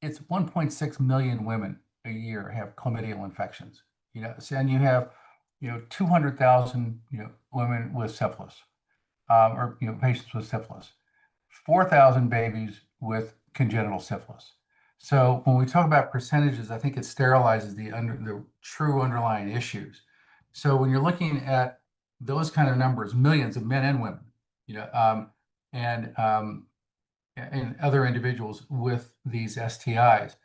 it's 1.6 million women a year have chlamydial infections. And you have 200,000 women with syphilis, or patients with syphilis, 4,000 babies with congenital syphilis. So when we talk about percentages, I think it sterilizes the true underlying issues. So when you're looking at those kind of numbers, millions of men and women, you know, um, and and other individuals with these STIs,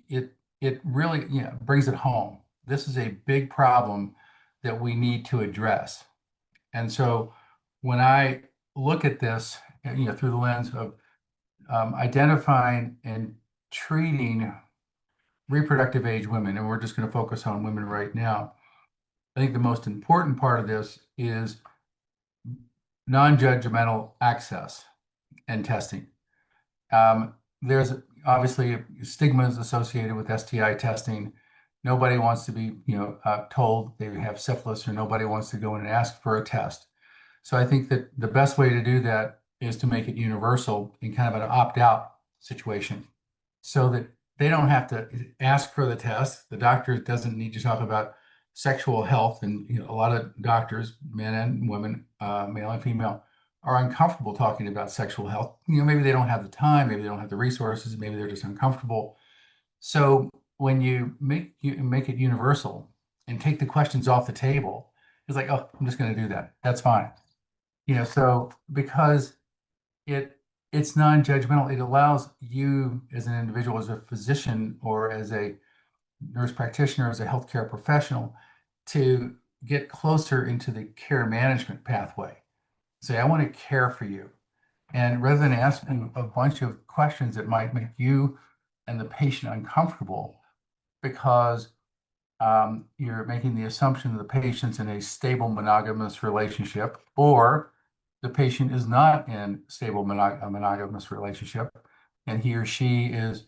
it really brings it home. This is a big problem that we need to address. And so when I look at this, through the lens of identifying and treating reproductive age women, and we're just going to focus on women right now, I think the most important part of this is non-judgmental access and testing. There's obviously stigmas associated with STI testing. Nobody wants to be, told they have syphilis, or nobody wants to go in and ask for a test. So I think that the best way to do that is to make it universal in kind of an opt-out situation, so that they don't have to ask for the test. The doctor doesn't need to talk about sexual health, and a lot of doctors, men and women, male and female, are uncomfortable talking about sexual health. Maybe they don't have the time, maybe they don't have the resources, maybe they're just uncomfortable. So when you make it universal and take the questions off the table, it's like, oh, I'm just going to do that. That's fine. So because it it's non-judgmental, it allows you as an individual, as a physician, or as a nurse practitioner, as a healthcare professional, to get closer into the care management pathway. Say, I want to care for you. And rather than asking a bunch of questions that might make you and the patient uncomfortable, because you're making the assumption that the patient's in a stable monogamous relationship, or the patient is not in stable monogamous relationship, and he or she is,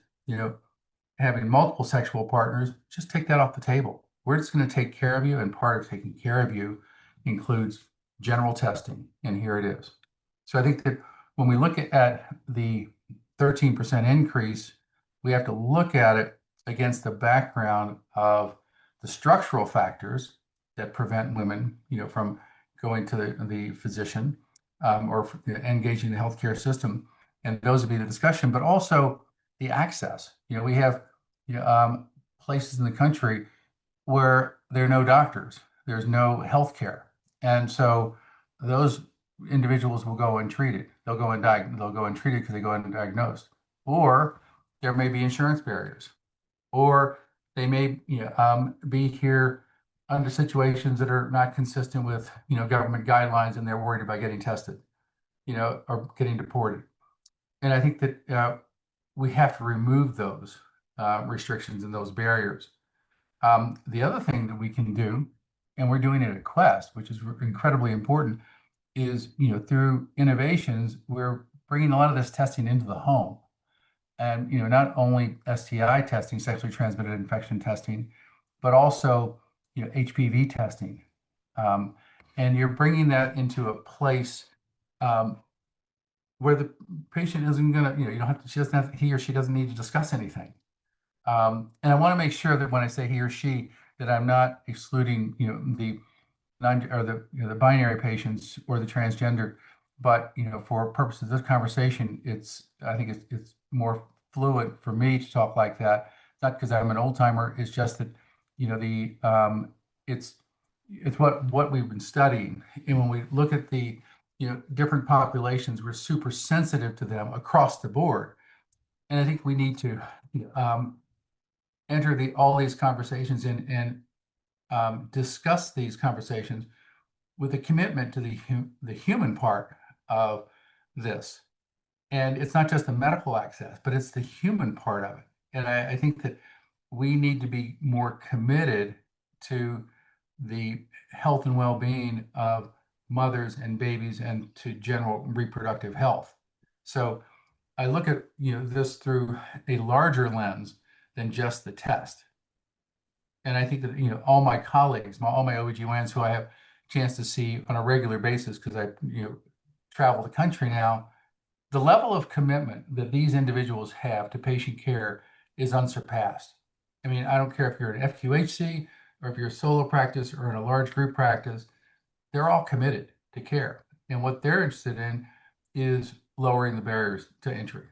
having multiple sexual partners. Just take that off the table. We're just going to take care of you, and part of taking care of you includes general testing, and here it is. So I think that when we look at the 13% increase, we have to look at it against the background of the structural factors that prevent women, from going to the physician, or engaging the healthcare system. And those would be the discussion, but also the access. We have places in the country where there are no doctors, there's no healthcare. And so those individuals will go untreated. They'll go untreated because they go undiagnosed. Or there may be insurance barriers, or they may be here under situations that are not consistent with government guidelines, and they're worried about getting tested, or getting deported. And I think that we have to remove those restrictions and those barriers. The other thing that we can do, and we're doing it at Quest, which is incredibly important, is through innovations, we're bringing a lot of this testing into the home. And not only STI testing, sexually transmitted infection testing, but also HPV testing. Um, and you're bringing that into a place um, where the patient isn't going to, you don't have to, she doesn't have, he or she doesn't need to discuss anything. And I want to make sure that when I say he or she, that I'm not excluding, the non or the binary patients or the transgender, but for purposes of this conversation, I think it's more fluid for me to talk like that. Not because I'm an old timer. It's just that the it's what we've been studying, and when we look at the different populations, we're super sensitive to them across the board, and I think we need to um, enter all these conversations and discuss these conversations with a commitment to the human part of this. And it's not just the medical access, but it's the human part of it. And I think that we need to be more committed to the health and well-being of mothers and babies, and to general reproductive health. So I look at this through a larger lens than just the test. And I think that all my colleagues, all my OBGYNs who I have a chance to see on a regular basis, because I travel the country now, the level of commitment that these individuals have to patient care is unsurpassed. I mean, I don't care if you're an FQHC or if you're a solo practice or in a large group practice, they're all committed to care. And what they're interested in is lowering the barriers to entry.